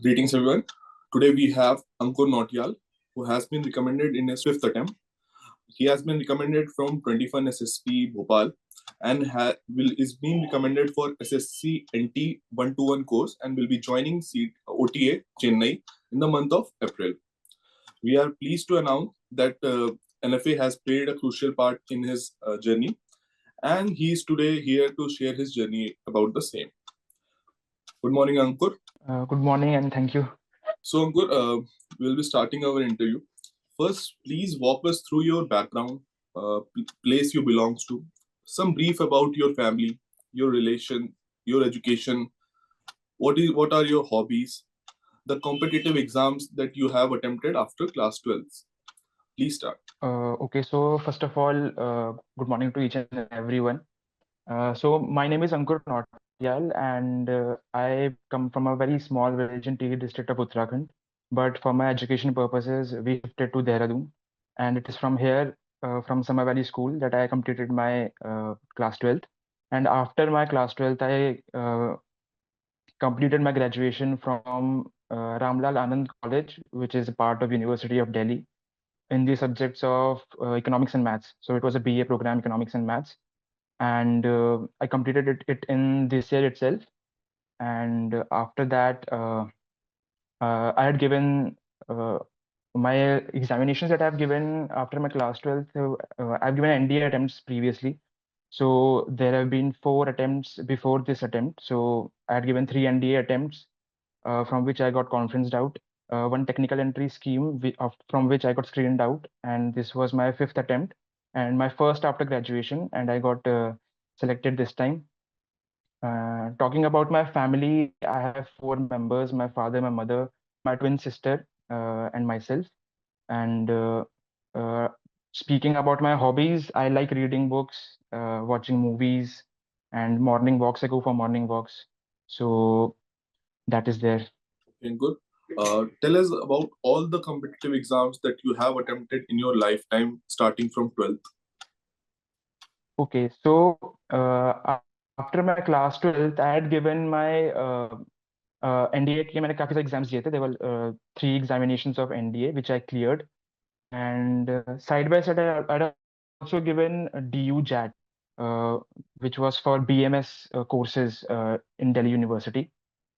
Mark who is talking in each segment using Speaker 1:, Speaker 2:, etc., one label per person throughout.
Speaker 1: Greetings everyone. Today we have Ankur Nautiyal, who has been recommended in his fifth attempt. He has been recommended from 21 SSP Bhopal and is being recommended for SSC NT 121 course and will be joining OTA Chennai in the month of April. We are pleased to announce that NFA has played a crucial part in his journey, and he is today here to share his journey about the same. Good morning, Ankur.
Speaker 2: Good morning and thank you.
Speaker 1: So, Ankur, we'll be starting our interview. First, please walk us through your background, place you belongs to, some brief about your family, your relation, your education. What are your hobbies, the competitive exams that you have attempted after class 12th. Please start.
Speaker 2: Okay, so first of all, good morning to each and everyone. So my name is Ankur Nautiyal, and I come from a very small village in Tighe district of Uttarakhand. But for my education purposes, we shifted to Dehradun, and it is from here, from Summer Valley School, that I completed my class 12th. And after my class 12th, I completed my graduation from Ramlal Anand College, which is a part of University of Delhi, in the subjects of economics and maths. So it was a BA program, economics and maths, and I completed it in this year itself. And after that, I had given my examinations that I've given after my class 12th. I've given NDA attempts previously. So there have been 4 attempts before this attempt. So I had given 3 NDA attempts, from which I got conferenced out. One technical entry scheme from which I got screened out, and this was my 5th attempt and my first after graduation, and I got selected this time. Talking about my family, I have 4 members: my father, my mother, my twin sister, and myself. And uh, speaking about my hobbies, I like reading books, watching movies, and morning walks. I go for morning walks. So that is there.
Speaker 1: Okay, good. Tell us about all the competitive exams that you have attempted in your lifetime, starting from 12th.
Speaker 2: Okay, so after my class 12th, I had given my NDA के मैंने काफी सारे exams दिए थे. There were 3 examinations of NDA which I cleared, and side by side I had also given a DU JAT, uh, which was for BMS courses in Delhi University,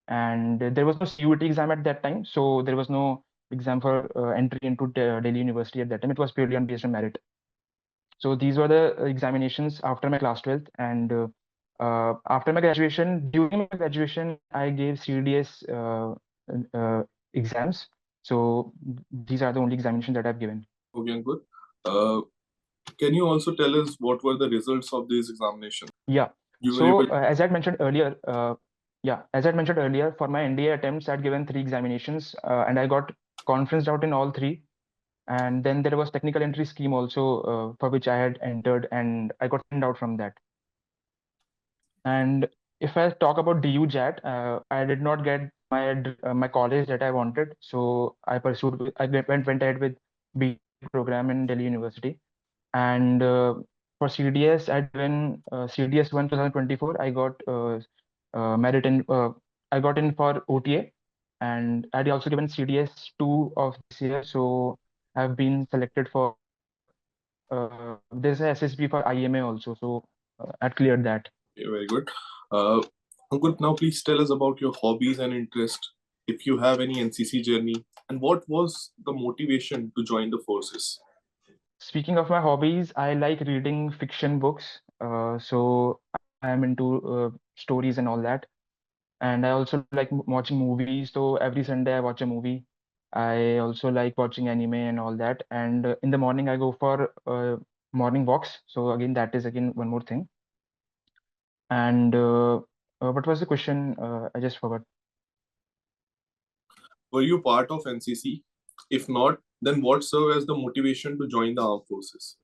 Speaker 2: and there was no CUT exam at that time, so there was no exam for entry into Delhi University at that time. It was purely based on merit. So these were the examinations after my class 12th, and after my graduation, during my graduation, I gave CDS exams. So these are the only examinations that I've given.
Speaker 1: Okay, good. Can you also tell us what were the results of these examinations?
Speaker 2: Yeah. So as I mentioned earlier, for my NDA attempts, I'd given 3 examinations, and I got conferenced out in all 3. And then there was technical entry scheme also, for which I had entered, and I got sent out from that. And if I talk about DU JAT, I did not get my college that I wanted, so I went ahead with B program in Delhi University. And for CDS, I'd given CDS 1 2024. I got merit in I got in for OTA, and I'd also given CDS 2 of this year, so I've been selected for there's a SSB for IMA also, so I'd cleared that.
Speaker 1: Okay, very good. Ankur, now please tell us about your hobbies and interests, if you have any NCC journey, and what was the motivation to join the forces?
Speaker 2: Speaking of my hobbies, I like reading fiction books. So I am into stories and all that. And I also like watching movies. So every Sunday I watch a movie. I also like watching anime and all that. And in the morning I go for morning walks. So again, that is again one more thing. And what was the question? I just forgot.
Speaker 1: Were you part of NCC? If not, then what served as the motivation to join the armed forces?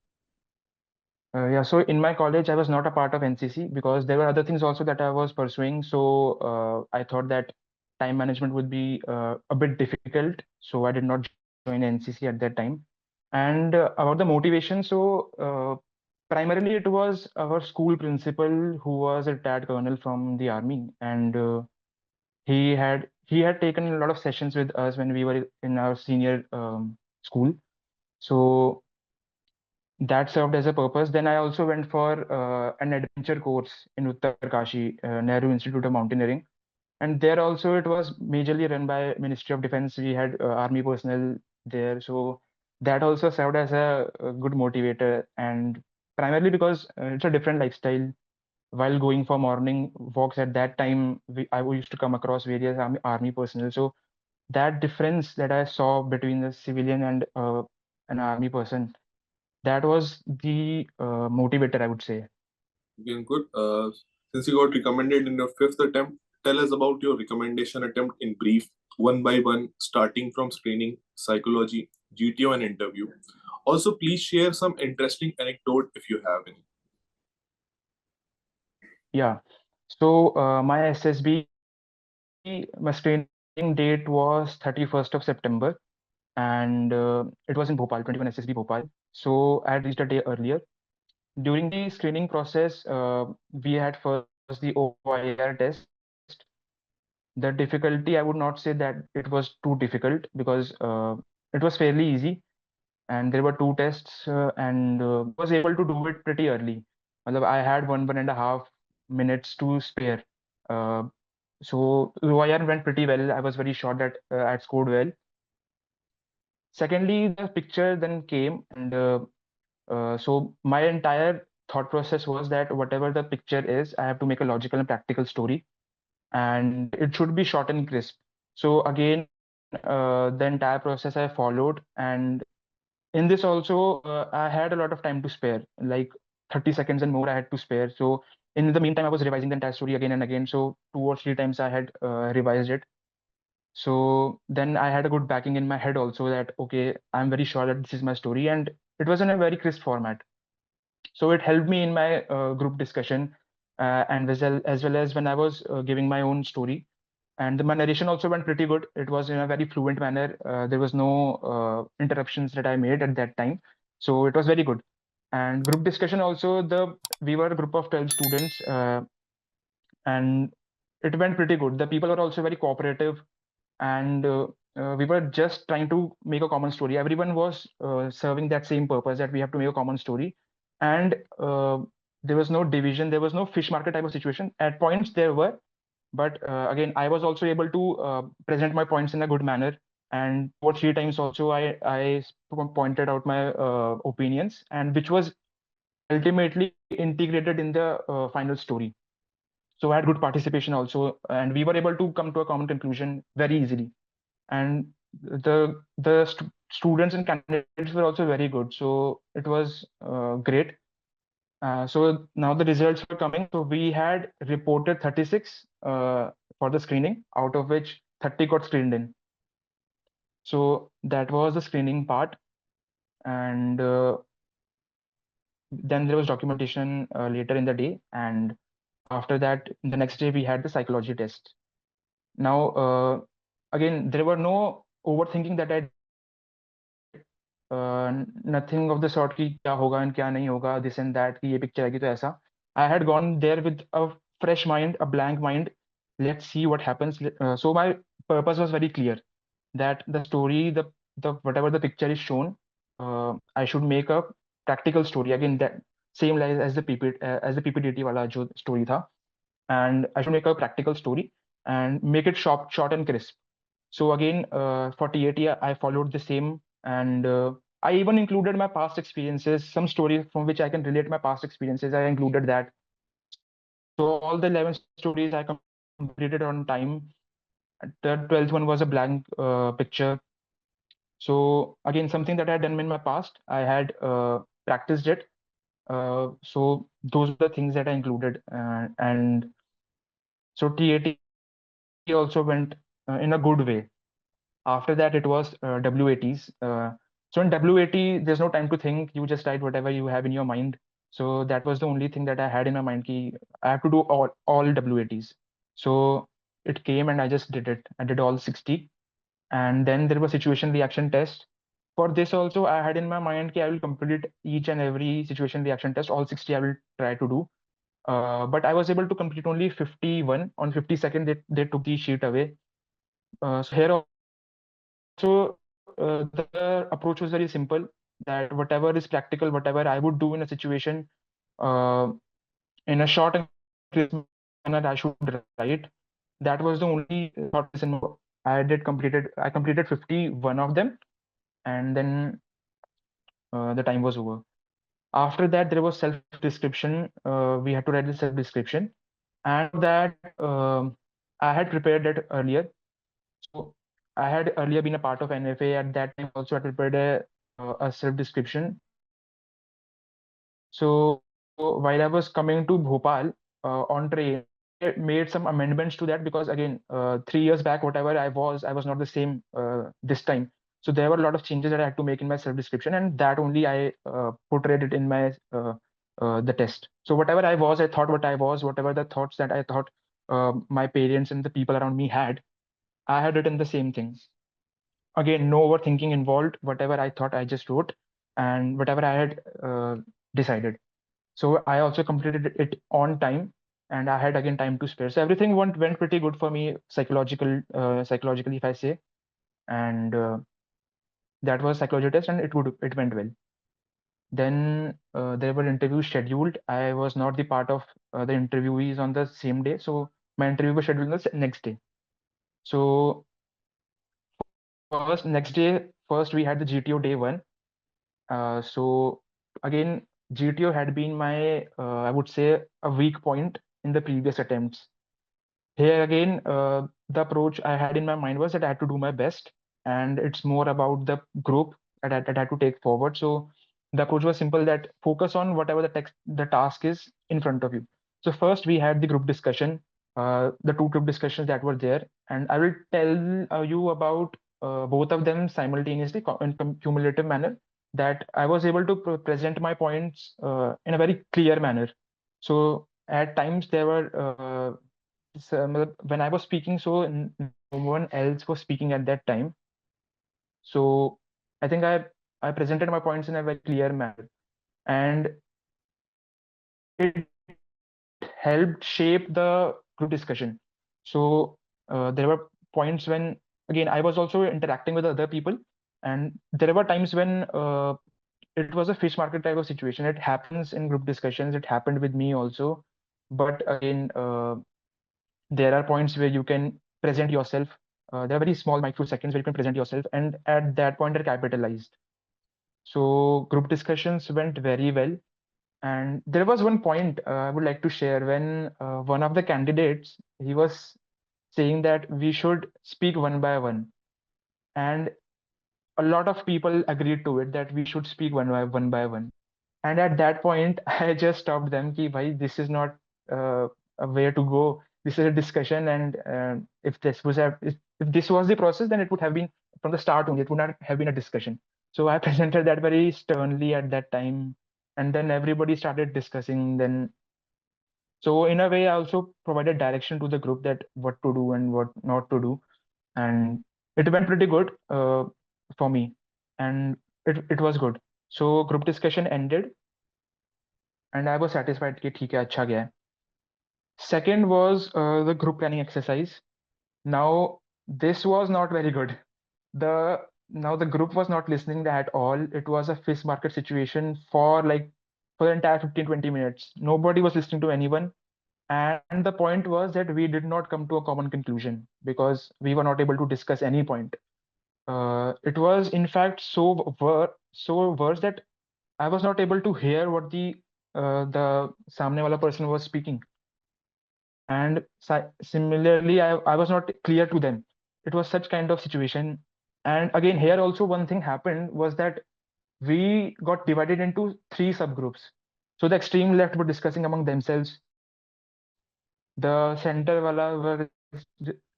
Speaker 2: Yeah, so in my college, I was not a part of NCC because there were other things also that I was pursuing. So I thought that time management would be a bit difficult. So I did not join NCC at that time. And about the motivation, so primarily it was our school principal who was a retired colonel from the army, and he had he had taken a lot of sessions with us when we were in our senior school. So that served as a purpose. Then I also went for an adventure course in Uttarkashi, Nehru Institute of Mountaineering. And there also it was majorly run by Ministry of Defense. We had army personnel there. So that also served as a good motivator, and primarily because it's a different lifestyle. While going for morning walks at that time, I used to come across various army personnel. So that difference that I saw between the civilian and an army person, that was the motivator, I would say.
Speaker 1: Again, good. Since you got recommended in your fifth attempt, tell us about your recommendation attempt in brief, one by one, starting from screening, psychology, GTO, and interview. Also, please share some interesting anecdote if you have any.
Speaker 2: Yeah. So my SSB, my screening date was 31st of September, and it was in Bhopal, 21 SSB Bhopal. So I had reached a day earlier. During the screening process, we had first the OIR test. The difficulty, I would not say that it was too difficult because it was fairly easy, and there were two tests, and I was able to do it pretty early. Matlab, I had 1.5 minutes to spare. Uh, so OIR went pretty well. I was very sure that I'd scored well. Secondly, the picture then came, and so my entire thought process was that whatever the picture is, I have to make a logical and practical story, and it should be short and crisp. So again, the entire process I followed, and in this also, I had a lot of time to spare, like 30 seconds and more I had to spare. So in the meantime, I was revising the entire story again and again. So 2 or 3 times I had revised it. So then I had a good backing in my head also that, okay, I'm very sure that this is my story. And it was in a very crisp format. So it helped me in my group discussion, and as well as when I was giving my own story. And my narration also went pretty good. It was in a very fluent manner. There was no interruptions that I made at that time. So it was very good. And group discussion also, the we were a group of 12 students, and it went pretty good. The people were also very cooperative, and we were just trying to make a common story. Everyone was serving that same purpose, that we have to make a common story. And there was no division, there was no fish market type of situation. At points there were, but again, I was also able to present my points in a good manner. And 2 or 3 times also I pointed out my opinions, and which was ultimately integrated in the final story. So I had good participation also, and we were able to come to a common conclusion very easily. And the students and candidates were also very good. So it was great. So now the results were coming. So we had reported 36 for the screening, out of which 30 got screened in. So that was the screening part. And then there was documentation later in the day. And after that, the next day, we had the psychology test. Now, again, there were no overthinking that I did. Nothing of the sort कि क्या होगा and क्या नहीं होगा, this and that, कि ये picture आएगी तो ऐसा. I had gone there with a fresh mind, a blank mind. Let's see what happens. So my purpose was very clear, that the story, the whatever the picture is shown, I should make a practical story. Again, that same like as the PPDT वाला जो story था, and I should make a practical story and make it short and crisp. So again, for TAT, I followed the same, and I even included my past experiences, some stories from which I can relate my past experiences. I included that. So all the 11 stories I completed on time. The 12th one was a blank picture. So again, something that I had done in my past, I had practiced it. So those were the things that I included, and so TAT also went in a good way. After that, it was WATs. So in WAT, there's no time to think. You just write whatever you have in your mind. So that was the only thing that I had in my mind. Ki I have to do all WATs. So it came and I just did it. I did all 60. And then there was situation reaction test. For this also, I had in my mind ki I will complete each and every situation reaction test. All 60 I will try to do. But I was able to complete only 51. On 52nd, they took the sheet away. So here also the approach was very simple, that whatever is practical, whatever I would do in a situation, uh, in a short and crisp manner, I should write. That was the only thought process in my book. I completed 51 of them, and then the time was over. After that, there was self-description. We had to write the self-description, and for that, I had prepared that earlier. So I had earlier been a part of NFA. At that time, also I prepared a self-description. So while I was coming to Bhopal on train, I made some amendments to that because again, 3 years back, whatever I was not the same this time. So there were a lot of changes that I had to make in my self-description, and that only I portrayed it in my the test. So whatever I was, I thought what I was, whatever the thoughts that I thought my parents and the people around me had, I had written the same thing. Again, no overthinking involved. Whatever I thought, I just wrote, and whatever I had decided. So I also completed it on time, and I had again time to spare. So everything went pretty good for me psychologically, if I say. And that was psychology test, and it went well. Then there were interviews scheduled. I was not the part of the interviewees on the same day, so my interview was scheduled the next day. So first we had the GTO day one. So again, GTO had been my, I would say, a weak point in the previous attempts. Here again, the approach I had in my mind was that I had to do my best, and it's more about the group that I had to take forward. So the approach was simple, that focus on whatever the task is in front of you. So first we had the group discussion, the two group discussions that were there, and I will tell you about both of them simultaneously in cumulative manner, that I was able to present my points in a very clear manner. So at times there were when I was speaking, so no one else was speaking at that time. So I think I presented my points in a very clear manner, and it helped shape the group discussion. So there were points when, again, I was also interacting with other people, and there were times when it was a fish market type of situation. It happens in group discussions. It happened with me also, but again, there are points where you can present yourself. There are very small microseconds where you can present yourself, and at that point, they're capitalized. So group discussions went very well. And there was one point I would like to share when one of the candidates, he was saying that we should speak one by one. And a lot of people agreed to it, that we should speak one by one. And at that point, I just stopped them. Ki, bhai, this is not a way to go. This is a discussion, and if this was the process, then it would have been from the start only. It would not have been a discussion. So I presented that very sternly at that time, and then everybody started discussing. Then, so in a way, I also provided direction to the group that what to do and what not to do, and it went pretty good for me, and it was good. So group discussion ended, and I was satisfied कि ठीक है अच्छा गया है. Second was the group planning exercise. Now this was not very good. The Now the group was not listening at all. It was a fish market situation for the entire 15-20 minutes. Nobody was listening to anyone. And the point was that we did not come to a common conclusion because we were not able to discuss any point. It was in fact so worse that I was not able to hear what the samne wala person was speaking. And similarly, I was not clear to them. It was such kind of situation. And again, here also one thing happened was that we got divided into three subgroups. So the extreme left were discussing among themselves. The center wala were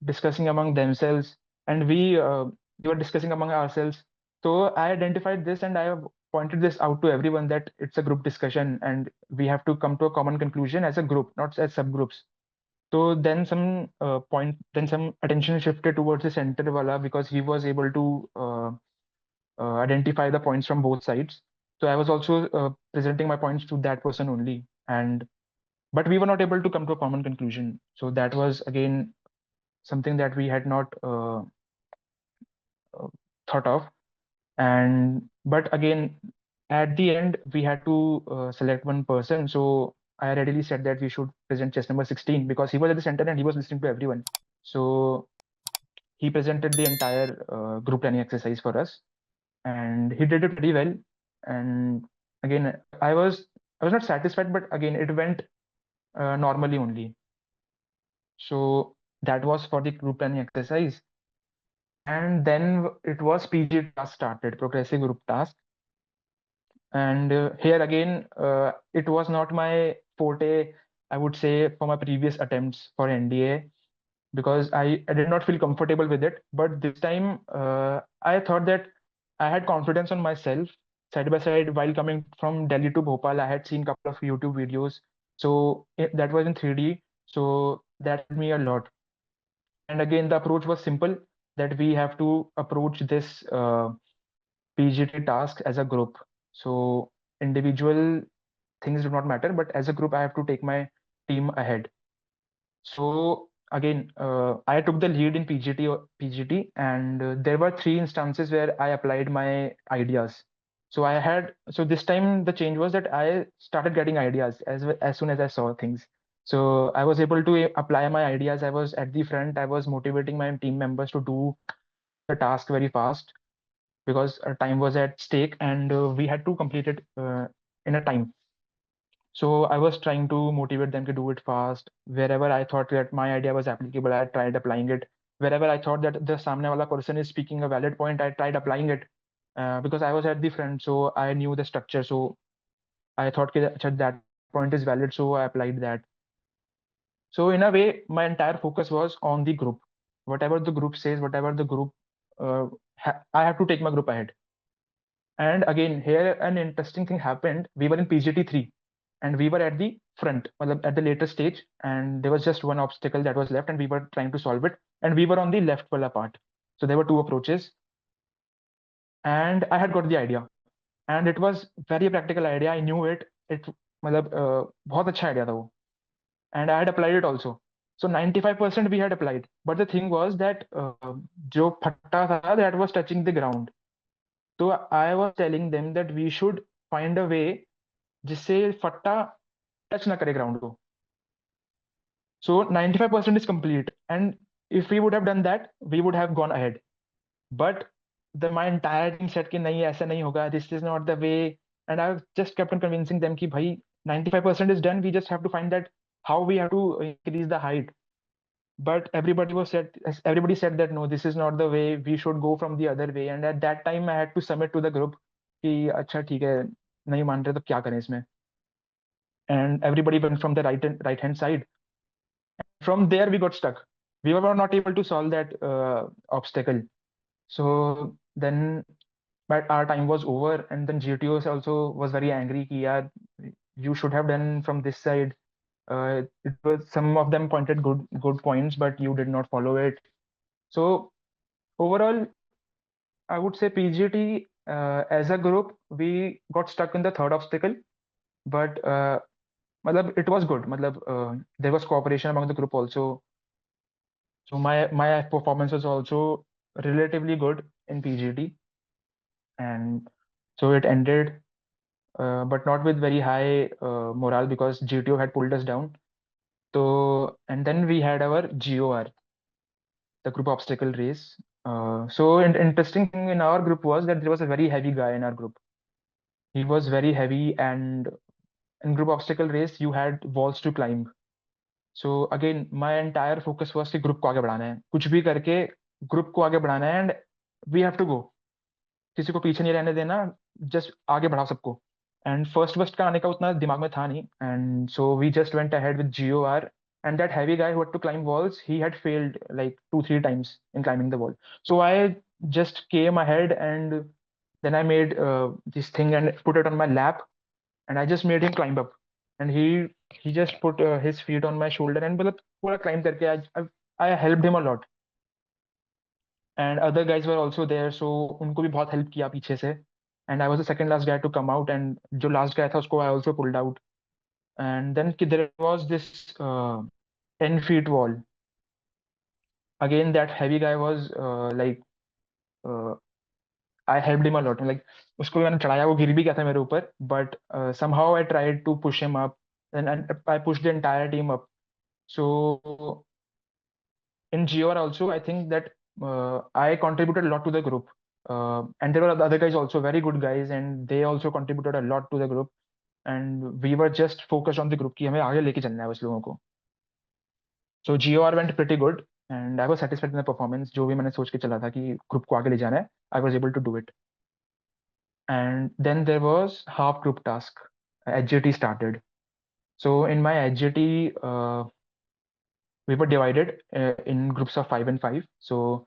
Speaker 2: discussing among themselves, and we were discussing among ourselves. So I identified this, and I have pointed this out to everyone that it's a group discussion, and we have to come to a common conclusion as a group, not as subgroups. So then some attention shifted towards the center wala because he was able to identify the points from both sides. So I was also presenting my points to that person only, and but we were not able to come to a common conclusion. So that was again something that we had not uh, thought of. And but again, at the end, we had to select one person. So I readily said that we should present chess number 16 because he was at the center and he was listening to everyone. So he presented the entire group planning exercise for us, and he did it pretty well. And again, I was not satisfied, but again, it went normally only. So that was for the group planning exercise. And then it was PG task started, progressive group task. And here again, it was not my forte, I would say, for my previous attempts for NDA because I did not feel comfortable with it. But this time, I thought that I had confidence on myself. Side by side, while coming from Delhi to Bhopal, I had seen a couple of YouTube videos. So that was in 3D. So that helped me a lot. And again, the approach was simple that we have to approach this PGT task as a group. So individual things do not matter, but as a group, I have to take my team ahead. So again, I took the lead in PGT, and there were three instances where I applied my ideas. So this time the change was that I started getting ideas as soon as I saw things. So I was able to apply my ideas. I was at the front. I was motivating my team members to do the task very fast because time was at stake and we had to complete it in a time. So I was trying to motivate them to do it fast. Wherever I thought that my idea was applicable, I tried applying it. Wherever I thought that the samne wala person is speaking a valid point, I tried applying it because I was at the front, so I knew the structure. So I thought that point is valid, so I applied that. So in a way, my entire focus was on the group. Whatever the group says, whatever the group, I have to take my group ahead. And again, here an interesting thing happened. We were in PGT 3 and we were at the front, at the later stage, and there was just one obstacle that was left, and we were trying to solve it. And we were on the left wala part. So there were two approaches, and I had got the idea. And it was very practical idea. I knew it. It बहुत अच्छा idea था वो. And I had applied it also. So 95% we had applied. But the thing was that जो फट्टा था, that was touching the ground. So I was telling them that we should find a way जिससे फट्टा touch ना करे ground को. So 95% is complete. And if we would have done that, we would have gone ahead. But my entire team said कि नहीं ऐसा नहीं होगा. This is not the way. And I just kept on convincing them कि भाई 95% is done. We just have to find that how we have to increase the height. But everybody said that no, this is not the way. We should go from the other way. And at that time, I had to submit to the group कि अच्छा ठीक है नहीं मान रहे तो क्या करें इसमें. And everybody went from the right hand side. From there, we got stuck. We were not able to solve that obstacle. So then, but our time was over, and then GTOs also was very angry. Ki, yaar, you should have done from this side. It was some of them pointed good points, but you did not follow it. So overall, I would say PGT as a group, we got stuck in the third obstacle, but matlab, it was good. Matlab, there was cooperation among the group also. So my performance was also relatively good in PGT, and so it ended, but not with very high morale because GTO had pulled us down. So and then we had our GOR, the group obstacle race. So an interesting thing in our group was that there was a very heavy guy in our group. He was very heavy, and in group obstacle race you had walls to climb. So again, my entire focus was कि group को आगे बढ़ाना है, कुछ भी करके group को आगे बढ़ाना है, and we have to go. किसी को पीछे नहीं रहने देना, जस्ट आगे बढ़ाओ सबको. एंड फर्स्ट का आने का उतना दिमाग में था नहीं, and so we just went ahead with GOR. And that heavy guy who had to climb walls, he had failed like 2-3 times in climbing the wall. So I just came ahead, and then I made this thing and put it on my lap, and I just made him climb up. And he just put his feet on my shoulder, and मतलब पूरा climb करके I helped him a lot. And other guys were also there, so उनको भी बहुत help किया पीछे से. And I was the second last guy to come out, and जो last guy था उसको I also pulled out. And then there was this 10 feet wall. again, that heavy guy was like uh, I helped him a lot. Like उसको मैंने चढ़ाया, वो गिर भी गया था मेरे ऊपर, but somehow I tried to push him up, and I pushed the entire team up. So in GR also, I think that I contributed a lot to the group. And there were other guys also, very good guys, and they also contributed a lot to the group. And we were just focused on the group कि हमें आगे लेके चलना है बस लोगों को. So GR went pretty good, and I was satisfied with the performance. जो भी मैंने सोच के चला था कि ग्रुप को आगे ले जाना है, I was able to do it. And then there was half group task. HJT started. So in my HJT, we were divided in groups of 5 and 5. So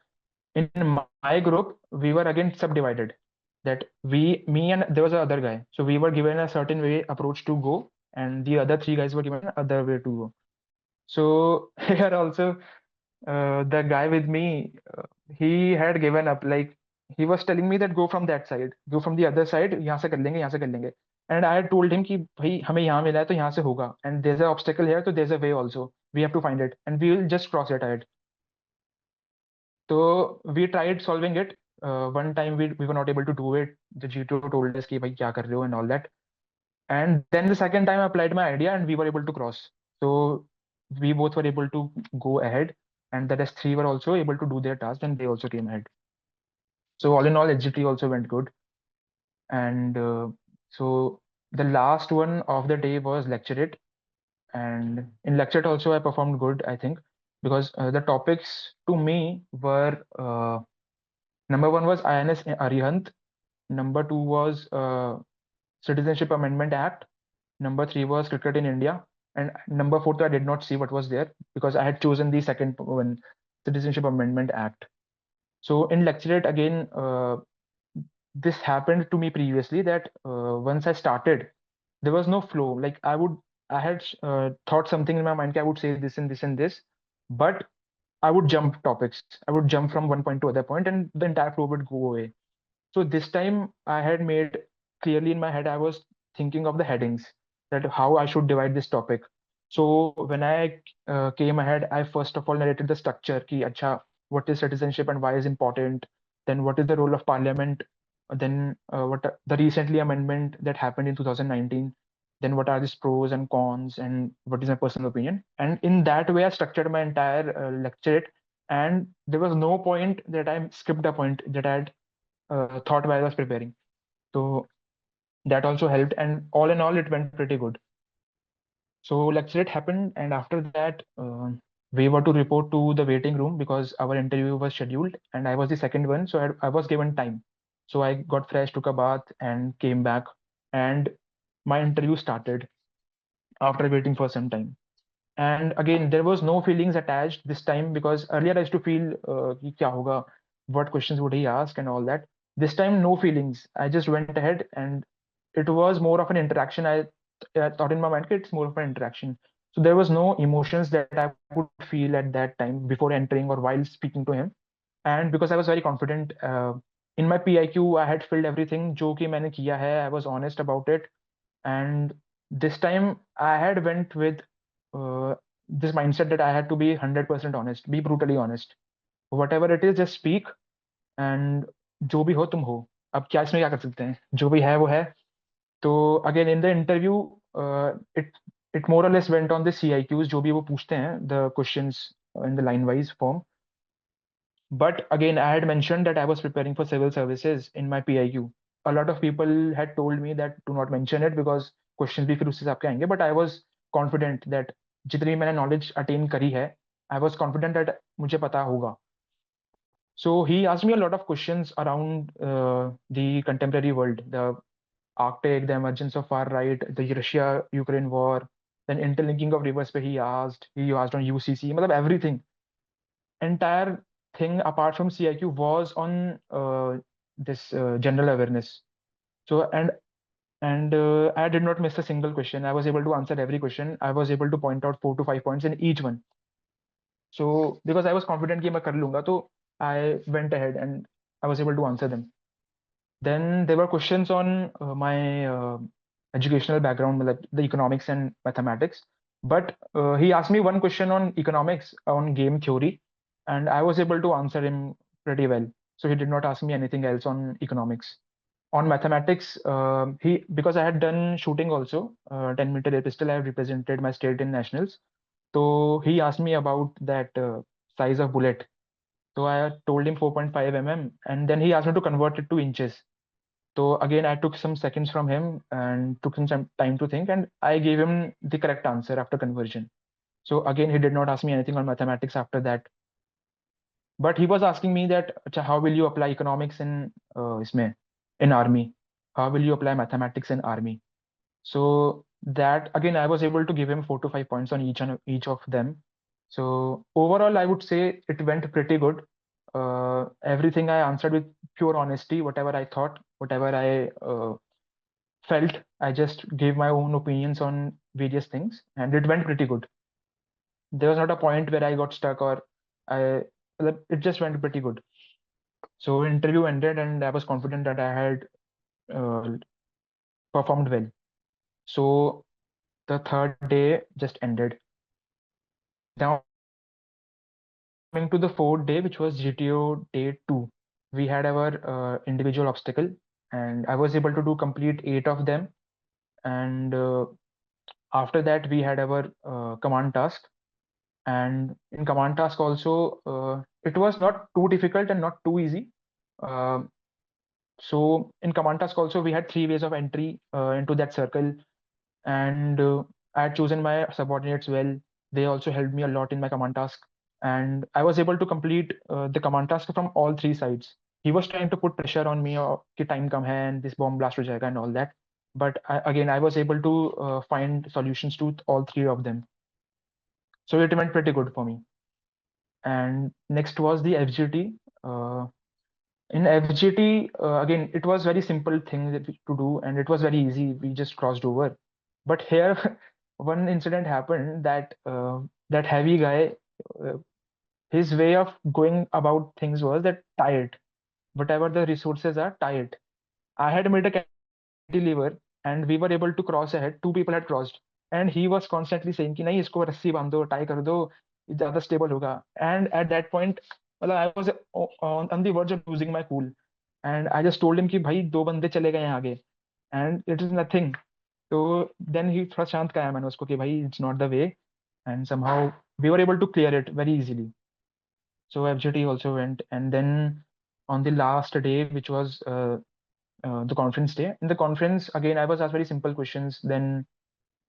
Speaker 2: in my group, we were again subdivided. That me and there was another guy. So we were given a certain way approach to go, and the other three guys were given other way to go. So here also, the guy with me, he had given up. Like he was telling me that go from that side, go from the other side. यहाँ से कर लेंगे, यहाँ से कर लेंगे. And I had told him कि भाई हमें यहाँ मिला है तो यहाँ से होगा. And there's an obstacle here, so there's a way also. We have to find it, and we will just cross it ahead. So we tried solving it. One time we were not able to do it. The G2 told us कि भाई क्या कर रहे हो and all that. And then the second time I applied my idea and we were able to cross. So we both were able to go ahead, and the rest three were also able to do their task and they also came ahead. So all in all, HGT also went good. And so the last one of the day was lecture it. And in lecture it also I performed good, I think, because the topics to me were number one was INS Arihant, number two was Citizenship Amendment Act, number three was cricket in India, and number four I did not see what was there because I had chosen the second one, Citizenship Amendment Act. So in lecturate again, this happened to me previously that once I started, there was no flow. Like I had thought something in my mind, I would say this and this and this, but I would jump topics. I would jump from one point to other point, and the entire flow would go away. So this time I had made clearly in my head, I was thinking of the headings that how I should divide this topic. So when I came ahead, I first of all narrated the structure, ki, acha, what is citizenship and why is important? Then what is the role of parliament? Then what the recently amendment that happened in 2019? Then what are these pros and cons and what is my personal opinion? And in that way, I structured my entire lecture. And there was no point that I skipped a point that I had thought while I was preparing. So that also helped. And all in all, it went pretty good. So lecturate happened. And after that, we were to report to the waiting room because our interview was scheduled and I was the second one. So I was given time. So I got fresh, took a bath and came back. And my interview started after waiting for some time. And again, there was no feelings attached this time because earlier I used to feel कि क्या होगा, what questions would he ask and all that. This time, no feelings. I just went ahead and it was more of an interaction. I thought in my mind, it's more of an interaction. So there was no emotions that I would feel at that time before entering or while speaking to him. And because I was very confident, in my PIQ, I had filled everything. जो कि मैंने किया है, I was honest about it. And this time I had went with uh, this mindset that I had to be 100% honest, be brutally honest. Whatever it is, just speak, and जो भी हो तुम हो. अब क्या इसमें क्या कर सकते हैं, जो भी है वो है. तो again in the interview, it more or less went on the CIQs, जो भी वो पूछते हैं, the questions in the line wise form. But again, I had mentioned that I was preparing for civil services in my PIQ. A lot of people had told me that do not mention it because questions भी फिर उससे हिसाब के आएंगे. But I was confident that जितनी मैंने knowledge attain करी है, I was confident that मुझे पता होगा. So he asked me a lot of questions around the contemporary world, the Arctic, the emergence of far right, the Russia-Ukraine war, then interlinking of rivers. Pe he asked on UCC, मतलब everything. Entire thing apart from CIQ was on this general awareness. So and I did not miss a single question. I was able to answer every question. I was able to point out 4 to 5 points in each one. So because I was confident कि मैं कर लूंगा, तो I went ahead and I was able to answer them. Then there were questions on my educational background, like the economics and mathematics. But he asked me one question on economics, on game theory, and I was able to answer him pretty well. So he did not ask me anything else on economics. On mathematics, he because I had done shooting also, 10-meter air pistol. I have represented my state in nationals. So he asked me about that size of bullet. So I told him 4.5 mm, and then he asked me to convert it to inches. So again, I took some seconds from him and took him some time to think, and I gave him the correct answer after conversion. So again, he did not ask me anything on mathematics after that. But he was asking me that, "अच्छा, how will you apply economics इसमें in army? How will you apply mathematics in army?" So that again, I was able to give him 4 to 5 points on each of them. So overall, I would say it went pretty good. Everything I answered with pure honesty, whatever I thought, whatever I felt, I just gave my own opinions on various things, and it went pretty good. There was not a point where I got stuck or I, it just went pretty good. So interview ended, and I was confident that I had uh, performed well. So the third day just ended. Now coming to the fourth day, which was GTO day 2, we had our individual obstacle, and I was able to do complete 8 of them. And after that, we had our command task. And in command task also, it was not too difficult and not too easy. Uh, so in command task also, we had 3 ways of entry into that circle, and I had chosen my subordinates well. They also helped me a lot in my command task, and I was able to complete the command task from all 3 sides. He was trying to put pressure on me, or कि time come hai and this bomb blast ho jayega and all that. But again, I was able to find solutions to all 3 of them. So it went pretty good for me. And next was the FGT. Uh, in FGT, again, it was very simple thing to do, and it was very easy. We just crossed over. But here, one incident happened that that heavy guy, uh, his way of going about things was that tie it. Whatever the resources are, tie it. I had made a cantilever, and we were able to cross ahead. 2 people had crossed, and he was constantly saying कि नहीं इसको रस्सी बांध दो, tie कर दो, ये ज्यादा stable होगा. And at that point, मतलब I was on the verge of losing my cool, and I just told him कि भाई 2 बंदे चले गए हैं आगे, and it is nothing. So then he थोड़ा शांत कराया मैंने उसको कि भाई it's not the way, and somehow we were able to clear it very easily. So FGT also went, and then on the last day, which was the conference day. In the conference, again, I was asked very simple questions. Then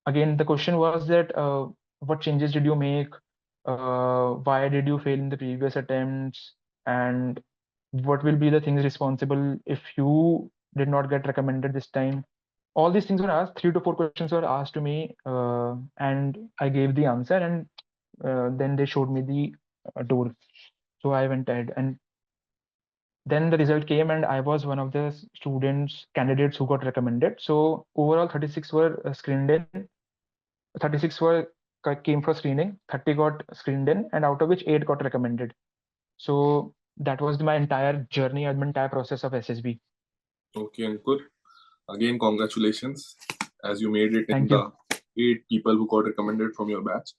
Speaker 2: again, the question was that what changes did you make? Why did you fail in the previous attempts? And what will be the things responsible if you did not get recommended this time? All these things were asked. 3 to 4 questions were asked to me, and I gave the answer. And then they showed me the door. So I went ahead, and then the result came, and I was one of the students candidates who got recommended. So overall 36 were screened in. 36 came for screening, 30 got screened in, and out of which 8 got recommended. So that was my entire journey and my entire process of SSB.
Speaker 1: Okay, Ankur. Again, congratulations, as you made it in
Speaker 2: Thank
Speaker 1: the
Speaker 2: you.
Speaker 1: 8 people who got recommended from your batch.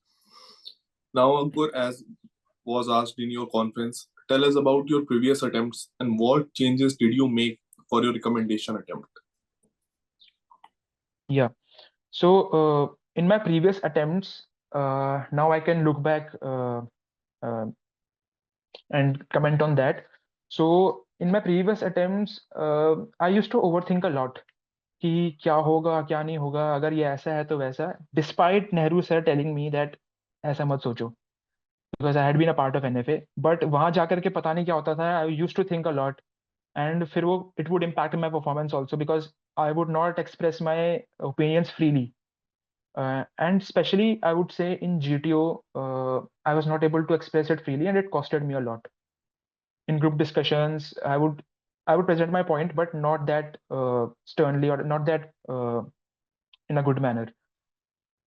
Speaker 1: Now, Ankur, as was asked in your conference, tell us about your previous attempts and what changes did you make for your recommendation attempt?
Speaker 2: Yeah. So in my previous attempts, now I can look back uh, and comment on that. So in my previous attempts, I used to overthink a lot कि क्या होगा क्या नहीं होगा, अगर ये ऐसा है तो वैसा. Despite Nehru sir telling me that ऐसा मत सोचो, because I had been a part of NFA, but वहां जाकर के पता नहीं क्या होता था. I used to think a lot, and फिर वो it would impact my performance also, because I would not express my opinions freely. And especially I would say in GTO, I was not able to express it freely, and it costed me a lot. In group discussions, I would present my point, but not that sternly, or not that in a good manner.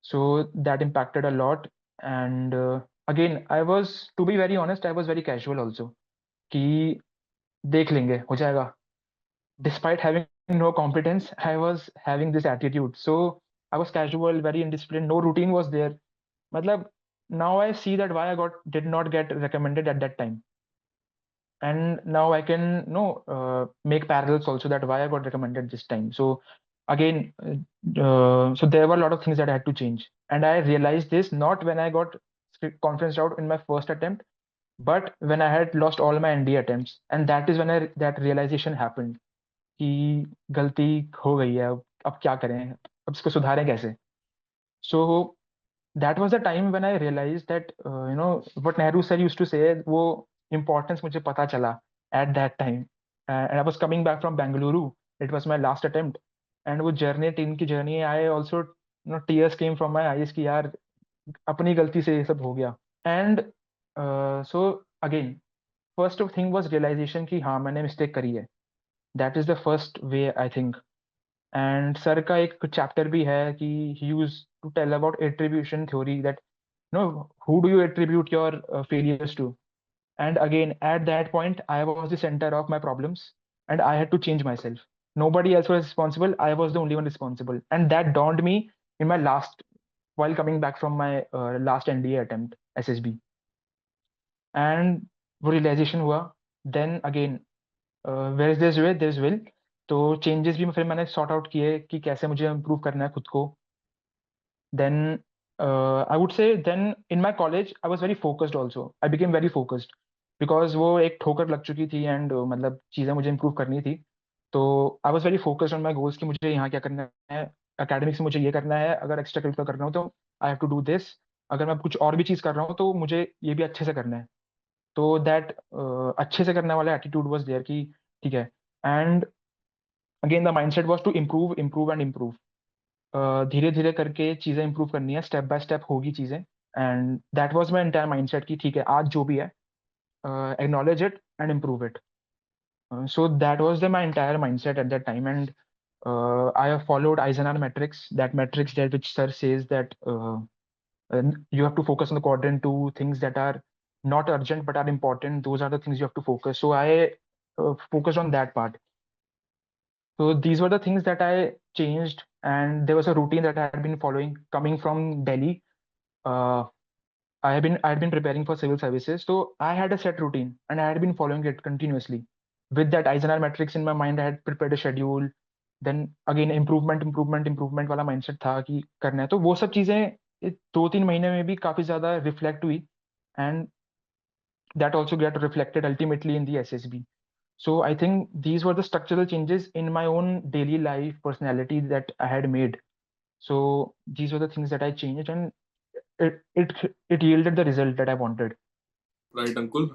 Speaker 2: So that impacted a lot. And again, I was, to be very honest, I was very casual also, कि देख लेंगे हो जाएगा. Despite having no competence, I was having this attitude. So I was casual, very indisciplined, no routine was there. मतलब now I see that why I got did not get recommended at that time. And now I can make parallels also that why I got recommended this time. So again, so there were a lot of things that I had to change, and I realized this not when I got conferenced out in my first attempt, but when I had lost all my ND attempts, and that is when that realization happened कि गलती हो गई है, अब क्या करें, अब इसको सुधारें कैसे. So that was the time when I realized that what Nehru sir used to say, वो importance मुझे पता चला at that time. And I was coming back from Bengaluru. It was my last attempt. And वो journey, team की journey, I also tears came from my eyes कि यार अपनी गलती से ये सब हो गया. And so again, first thing was realization कि हाँ मैंने mistake करी है. That is the first way I think. And sir का एक चैप्टर भी है कि he used to tell about attribution theory that no who do you attribute your failures to. And again, at that point, I was the center of my problems and I had to change myself. Nobody else was responsible. I was the only one responsible. And that dawned me in my while coming back from my last NDA attempt, SSB. And वो realization हुआ. Then again, where is this way there is will. तो changes भी फिर मैंने sort out किए कि कैसे मुझे इम्प्रूव करना है खुद को. Then I would say then in my college I was very focused also. I became very focused because वो एक ठोकर लग चुकी थी एंड मतलब चीज़ें मुझे इम्प्रूव करनी थी. तो आई was very focused on my goals कि मुझे यहाँ क्या करना है, एकेडमिक्स में मुझे ये करना है, अगर एक्स्ट्रा करिकुलर कर रहा हूँ तो I have to do this, अगर मैं कुछ और भी चीज़ कर रहा हूँ तो मुझे ये भी अच्छे से करना है. तो दैट अच्छे से करने वाला एटीट्यूड वॉज देयर कि ठीक है. And again the mindset was to improve improve and improve. धीरे धीरे करके चीजें इंप्रूव करनी है, स्टेप बाय स्टेप होगी चीजें. And that was my entire mindset कि ठीक है आज जो भी है acknowledge it and improve it. So that was my entire mindset at that time. And I have followed Eisenhower matrix, that matrix that which sir says that you have to focus on the quadrant two things that are not urgent but are important. Those are the things you have to focus. So I focused on that part. So these were the things that I changed, and there was a routine that I had been following coming from Delhi. Uh, I had been preparing for civil services, so I had a set routine, and I had been following it continuously. With that Eisenhower matrix in my mind, I had prepared a schedule. Then again, improvement वाला mindset था कि करना है. तो वो सब चीजें 2-3 महीने में भी काफी ज्यादा रिफ्लेक्ट हुई, and that also get reflected ultimately in the SSB. So I think these were the structural changes in my own daily life personality that I had made. So these were the things that I changed, and it yielded the result that I wanted.
Speaker 1: Right, Ankul.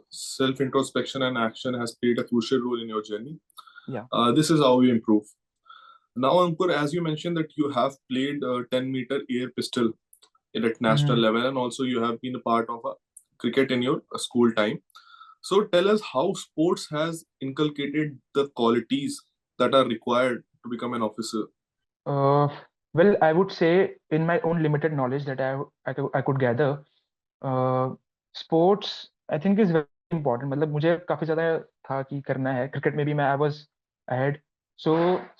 Speaker 1: Self introspection and action has played a crucial role in your journey.
Speaker 2: Yeah.
Speaker 1: This is how we improve. Now, Ankur, as you mentioned that you have played 10-meter air pistol at national
Speaker 2: Mhm.
Speaker 1: level, and also you have been a part of a cricket in your school time. So tell us how sports has inculcated the qualities that are required to become an officer.
Speaker 2: Uh, well, I would say in my own limited knowledge that I could gather, uh, sports I think is very important. मतलब मुझे काफी ज्यादा था कि करना है, cricket में भी मैं I was ahead. So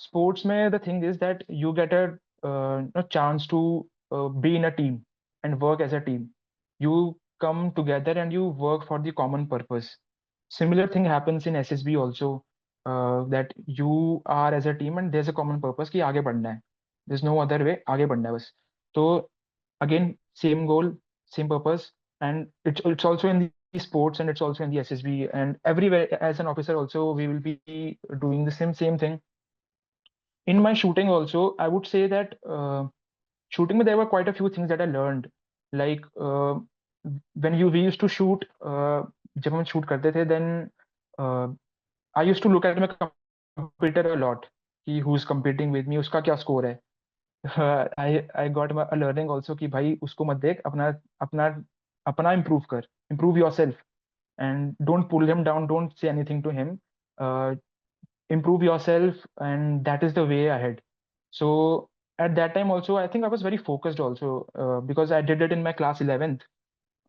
Speaker 2: sports में the thing is that you get a chance to be in a team and work as a team. You come together and you work for the common purpose. Similar thing happens in SSB also, that you are as a team and there's a common purpose कि आगे बढ़ना है. There's no other way, आगे बढ़ना है बस. तो again, same goal, same purpose, and it's also in the sports and it's also in the SSB and everywhere. As an officer also we will be doing the same thing. In my shooting also, I would say that shooting there were quite a few things that I learned. Like when we used to shoot, जब हम shoot करते थे, then uh, I used to look at my competitor a lot कि who's competing with me, उसका क्या score है. I got a learning also कि भाई उसको मत देख, अपना अपना अपना improve yourself and don't pull him down, don't say anything to him. uh, Improve yourself, and that is the way ahead. So at that time also I think I was very focused also, because I did it in my class 11th,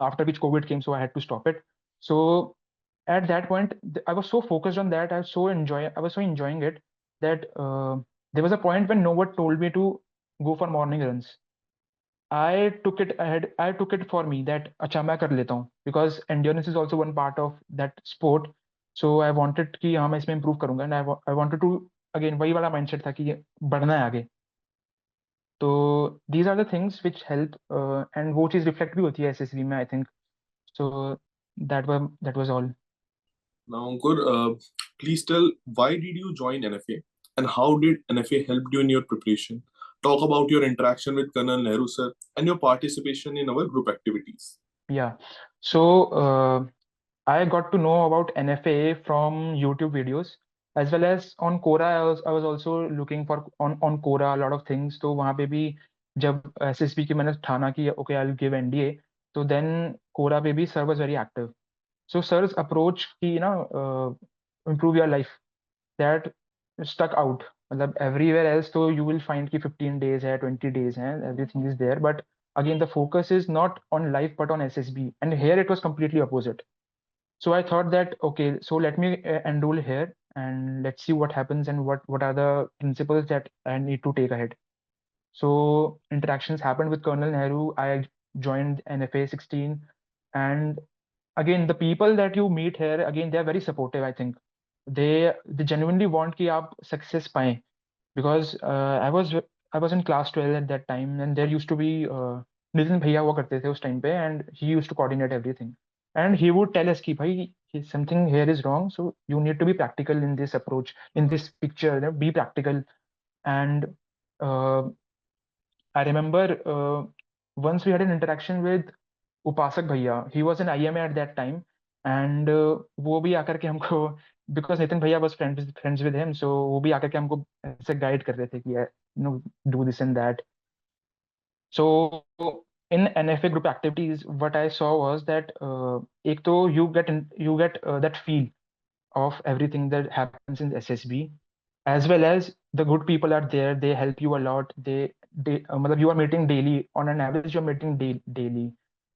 Speaker 2: after which COVID came, so I had to stop it. So at that point I was so focused on that, I was so enjoying it that there was a point when no one told me to go for morning runs. I took it for me that अच्छा मैं कर लेता हूँ, because endurance is also one part of that sport. So I wanted कि हाँ मैं इसमें improve करूंगा, and I wanted to, again वही वाला mindset था कि बढ़ना है आगे. तो these are the things which help, and वो चीज़ reflect भी होती है SSB में, I think. So that was all.
Speaker 1: Now, Ankur, please tell why did you join NFA and how did NFA help you in your preparation? Talk about your interaction with Colonel Nehru sir and your participation in our group activities.
Speaker 2: Yeah. So I got to know about NFA from YouTube videos, as well as on Quora. I was also looking for on Quora a lot of things. तो वहाँ पे भी जब SSB की मैंने ठाना कि okay I'll give NDA, तो then Quora पे भी sir was very active. So sir's approach कि ना improve your life, that stuck out. मतलब everywhere else तो you will find कि 15 days है, 20 days है, everything is there, but again the focus is not on life but on SSB, and here it was completely opposite. So I thought that okay, so let me enroll here and let's see what happens and what are the principles that I need to take ahead. So interactions happened with Colonel Nehru. I joined NFA 16, and again the people that you meet here, again they're very supportive. I think they genuinely want कि आप success पाएं, because I was in class 12 at that time, and there used to be Nitin भैया हुआ करते थे उस time पे, and he used to coordinate everything, and he would tell us कि भाई something here is wrong, so you need to be practical in this approach, in this picture, be practical. And uh, I remember once we had an interaction with Upasak Bhaiya. He was in IMA at that time, and वो भी आकर के हमको, because Nitin Bhaiya was friends with him, so वो भी आकर के हमको ऐसे guide कर रहे थे कि do this and that. So in NFA group activities, what I saw was that एक तो you get that feel of everything that happens in SSB, as well as the good people are there. They help you a lot. मतलब you are meeting daily. On an average, you are meeting daily.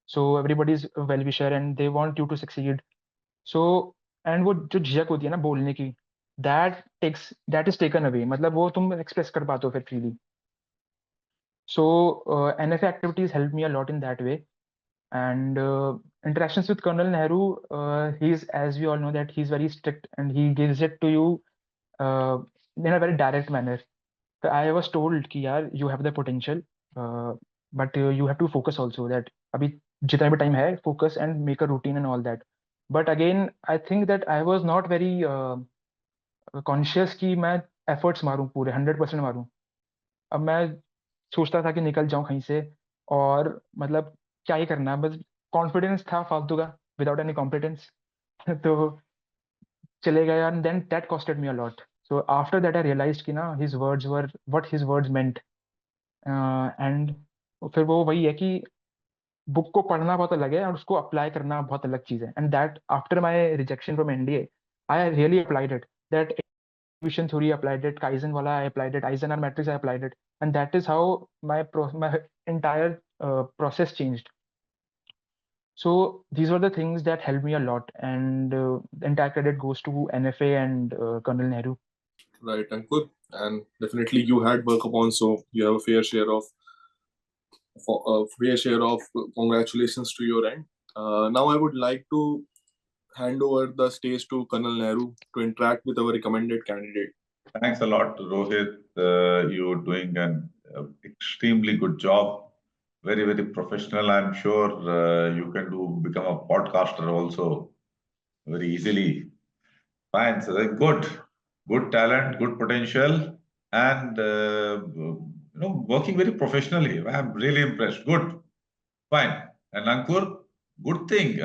Speaker 2: So everybody is a well wisher and they want you to succeed. So and वो जो झिझक होती है ना बोलने की, that is taken away. मतलब वो तुम express कर पाते हो फिर freely. So NFA activities helped me a lot in that way. And interactions with Colonel Nehru, he's, as we all know, that he's very strict and he gives it to you in a very direct manner. So I was told कि यार you have the potential, but you have to focus also, that अभी जितना भी time है focus and make a routine and all that. But again I think that I was not very conscious कि मैं efforts मारूं पूरे 100% मारूं. अब मैं सोचता था कि निकल जाऊं कहीं से, और मतलब क्या ही करना, बस कॉन्फिडेंस था फालतू का, विदाउट एनी कॉम्पिटेंस. तो चले गया, and then that costed me a lot. So after that I realized कि ना his words were what his words meant. And फिर वो वही है कि बुक को पढ़ना बहुत अलग है और उसको अप्लाई करना बहुत अलग चीज है. And that after my rejection from NDA I really applied it. That distribution theory applied it, Kaizen wala I applied it, Eisenhower matrix I applied it, and that is how my entire process changed. So these were the things that helped me a lot, and the entire credit goes to NFA and Colonel Nehru.
Speaker 1: Right, Ankur. And definitely you had work upon, so you have a fair share of congratulations to your end. Now I would like to hand over the stage to Colonel Nehru to interact with our recommended candidate.
Speaker 3: Thanks a lot, Rohit. You're doing an extremely good job. Very, very professional. I'm sure you can become a podcaster also very easily. Fine. So good talent, good potential, and working very professionally. I'm really impressed. Good. Fine. And Ankur, good thing.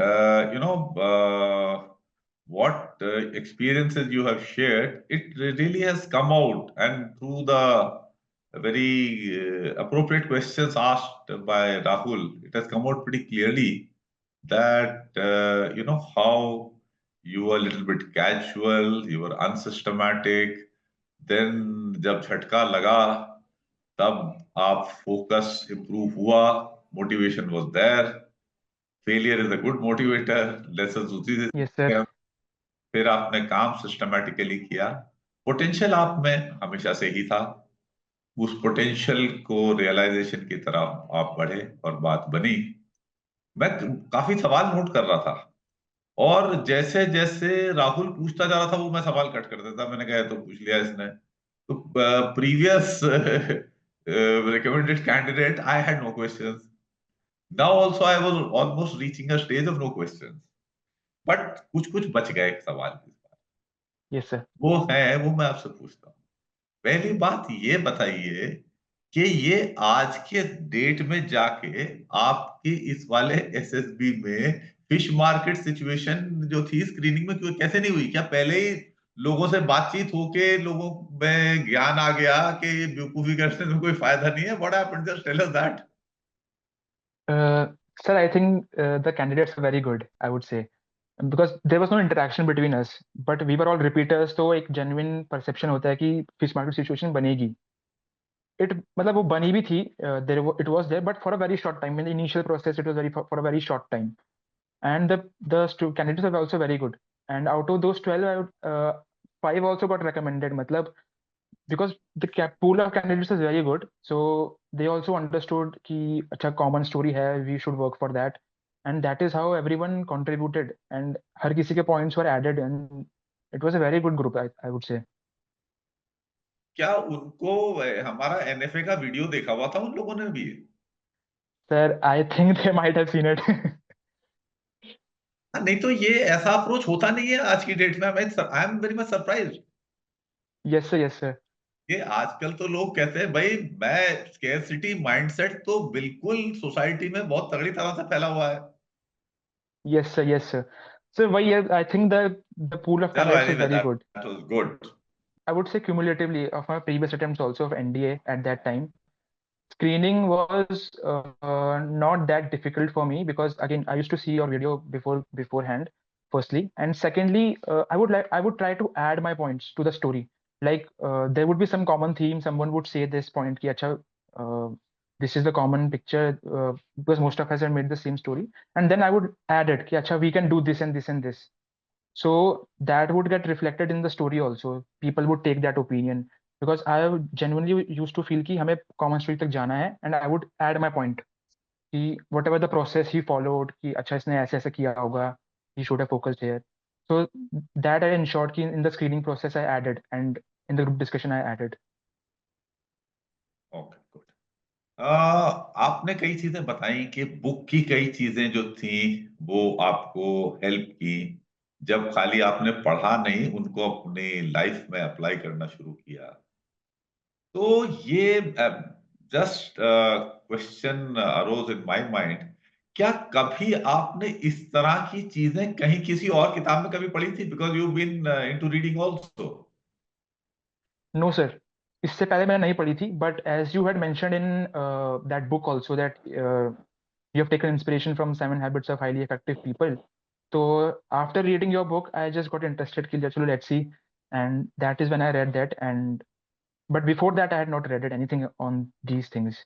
Speaker 3: What experiences you have shared, it really has come out, and through the very appropriate questions asked by Rahul, it has come out pretty clearly that how you were a little bit casual, you were unsystematic. Then जब झटका लगा तब आप focus improve हुआ, motivation was there. Failure is a good motivator. Lessons उसी से
Speaker 2: Yes sir.
Speaker 3: सीखे. फिर आपने काम सिस्टमैटिकली किया. पोटेंशियल आप में हमेशा से ही था. उस पोटेंशियल को रियलाइजेशन की तरफ आप बढ़े और बात बनी। मैं काफी सवाल नोट कर रहा था, और जैसे जैसे राहुल पूछता जा रहा था वो मैं सवाल कट कर देता। मैंने कहा तो पूछ लिया इसने, तो previous recommended candidate I had no questions. Now also I was almost reaching a stage of no questions. But कुछ कुछ बच गए सवाल इस बार।
Speaker 2: Yes sir.
Speaker 3: वो मैं आपसे पूछता हूँ। पहली बात ये बताइए कि ये आज के डेट में जाके आपकी इस वाले एसएसबी में फिश मार्केट सिचुएशन जो थी स्क्रीनिंग में कैसे नहीं हुई? क्या पहले ही लोगों से बातचीत होके लोगों में ज्ञान आ गया कि ये बेवकूफी करने में कोई फायदा नहीं है? What happened? Just tell us that.
Speaker 2: Sir, I think the candidates are very good, I would say, because there was no interaction between us, but we were all repeaters, तो एक genuine perception होता है कि fish market situation बनेगी। It मतलब वो बनी भी थी, it was there, but for a very short time. In the initial process, it was for a very short time. And the candidates are also very good. And out of those 12, five also got recommended. मतलब because the pool of candidates is very good, so they also understood कि अच्छा common story है, we should work for that, and that is how everyone contributed, and हर किसी के points were added, and it was a very good group, I would say.
Speaker 3: क्या उनको हमारा NFA का video देखा हुआ था उन लोगों ने भी?
Speaker 2: Sir, I think they might have seen it.
Speaker 3: नहीं तो ये ऐसा अप्रोच होता नहीं है आज की डेट में। I am very much surprised.
Speaker 2: Yes sir, yes sir.
Speaker 3: ये आजकल तो लोग कहते हैं भाई मैं स्केर्सिटी माइंडसेट तो बिल्कुल सोसाइटी में बहुत तगड़ी तरह से फैला हुआ है।
Speaker 2: Yes sir, yes sir. So why I think the pool of
Speaker 3: चलो
Speaker 2: candidates is
Speaker 3: anyway
Speaker 2: very good.
Speaker 3: That was good.
Speaker 2: I would say cumulatively of my previous attempts also of NDA at that time. Screening was not that difficult for me because again I used to see your video beforehand, firstly, and secondly I would try to add my points to the story. Like there would be some common theme. Someone would say this point ki acha, uh, this is the common picture because most of us have made the same story, and then I would add it ki acha, we can do this and this and this. So that would get reflected in the story also. People would take that opinion because I genuinely used to feel कि हमें common story तक जाना है, and I would add my point कि whatever the process he followed कि अच्छा इसने ऐसे ऐसे किया होगा, he should have focused here. So that I ensured कि in the screening process I added, and in the group discussion I added.
Speaker 3: Okay good. आपने कई चीजें बताई कि बुक की कई चीजें जो थी वो आपको हेल्प की, जब खाली आपने पढ़ा नहीं उनको अपनी लाइफ में अप्लाई करना शुरू किया। तो ये just question arose in my mind, क्या कभी आपने इस तरह की चीजें कहीं किसी और किताब में कभी पढ़ी थी? Because you been into reading also.
Speaker 2: No, sir. इससे पहले मैंने नहीं पढ़ी थी, but as you had mentioned in that book also that you have taken inspiration from Seven Habits of Highly Effective People. So after reading your book, I just got interested कि चलो let's see, and that is when I read that. And but before that, I had not read anything on these things.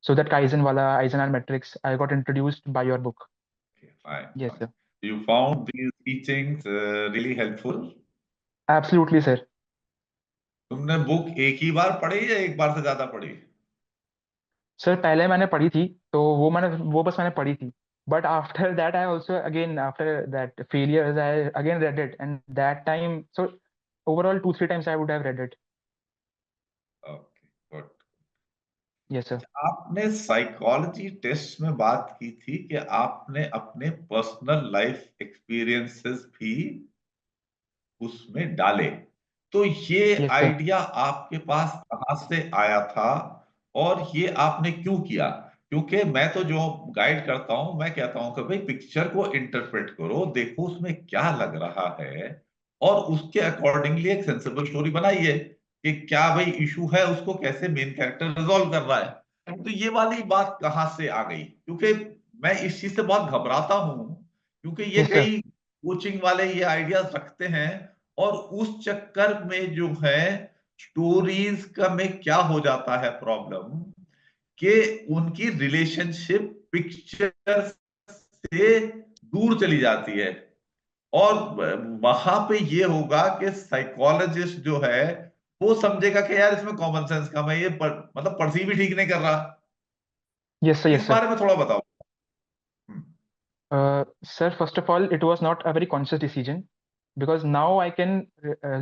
Speaker 2: So that Kaizen wala Eisenhower matrix, I got introduced by your book.
Speaker 3: Fine
Speaker 2: Yes,
Speaker 3: fine.
Speaker 2: sir.
Speaker 3: You found these teachings really helpful?
Speaker 2: Absolutely, sir.
Speaker 3: तुमने book एक ही बार पढ़ी या एक बार से ज्यादा पढ़ी?
Speaker 2: Sir पहले मैंने पढ़ी थी, तो वो बस मैंने पढ़ी थी, but after that I also again after that failures I again read it, and that time so overall 2-3 times I would have read it.
Speaker 3: Okay good.
Speaker 2: Yes sir.
Speaker 3: आपने साइकोलॉजी टेस्ट में बात की थी कि आपने अपने पर्सनल लाइफ एक्सपीरियंसेस भी उसमें डाले। तो ये
Speaker 2: यस सर.
Speaker 3: आइडिया आपके पास कहाँ से आया था और ये आपने क्यों किया? क्योंकि मैं तो जो गाइड करता हूं मैं कहता हूं कि भाई पिक्चर को इंटरप्रेट करो, देखो उसमें क्या लग रहा है और उसके अकॉर्डिंगली एक सेंसिबल स्टोरी बनाइए कि क्या भाई इशू है, उसको कैसे मेन कैरेक्टर रिजॉल्व कर रहा है। तो ये वाली बात कहाँ से आ गई? क्योंकि मैं इस चीज से बहुत घबराता हूं, क्योंकि ये
Speaker 2: यस सर.
Speaker 3: कई कोचिंग वाले ये आइडियाज रखते हैं और उस चक्कर में जो है स्टोरीज का में क्या हो जाता है प्रॉब्लम कि उनकी रिलेशनशिप पिक्चर से दूर चली जाती है। और वहां पे ये होगा कि साइकोलॉजिस्ट जो है वो समझेगा कि यार इसमें कॉमन सेंस कम है, ये मतलब परसीव भी ठीक नहीं कर रहा।
Speaker 2: Yes, sir.
Speaker 3: इस
Speaker 2: Yes, sir.
Speaker 3: बारे में थोड़ा बताओ। हम्म,
Speaker 2: Sir, first of all, it was not a very conscious decision because now I can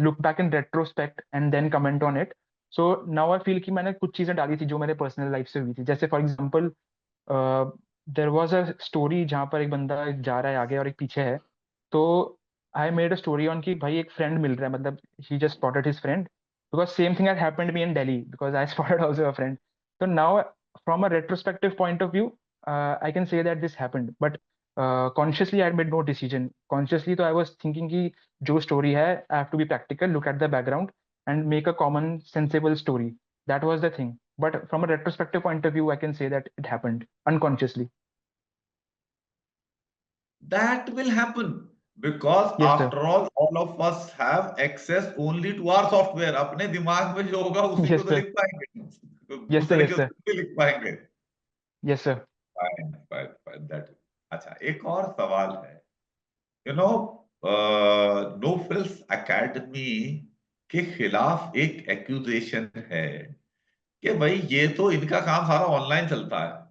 Speaker 2: look back in retrospect and then comment on it. So now I feel कि मैंने कुछ चीजें डाली थी जो मेरे पर्सनल लाइफ से हुई थी, जैसे for example there was a story जहाँ पर एक बंदा जा रहा है आगे और एक पीछे है। तो I made a story on कि भाई एक फ्रेंड मिल रहा है, मतलब he just spotted his friend because same thing had happened me in Delhi because I spotted also a friend. तो now from a retrospective point of view I can say that this happened, but consciously I made no decision. Consciously, तो I was thinking कि जो story है, I have to be practical, look at the background, and make a common, sensible story. That was the thing. But from a retrospective point of view, I can say that it happened unconsciously.
Speaker 3: that will happen because
Speaker 2: Yes, sir.
Speaker 3: after all of us have access only to our software. अपने दिमाग में जो होगा उसी को
Speaker 2: Yes,
Speaker 3: तो
Speaker 2: sir.
Speaker 3: लिख पाएंगे,
Speaker 2: Yes, sir.
Speaker 3: दूसरे
Speaker 2: Yes,
Speaker 3: के
Speaker 2: sir.
Speaker 3: उसको भी लिख पाएंगे।
Speaker 2: Yes, sir.
Speaker 3: Fine fine fine that. अच्छा, एक और सवाल है। You know, no frills academy के खिलाफ एक एक्यूजेशन है कि भाई ये तो इनका काम सारा ऑनलाइन चलता है।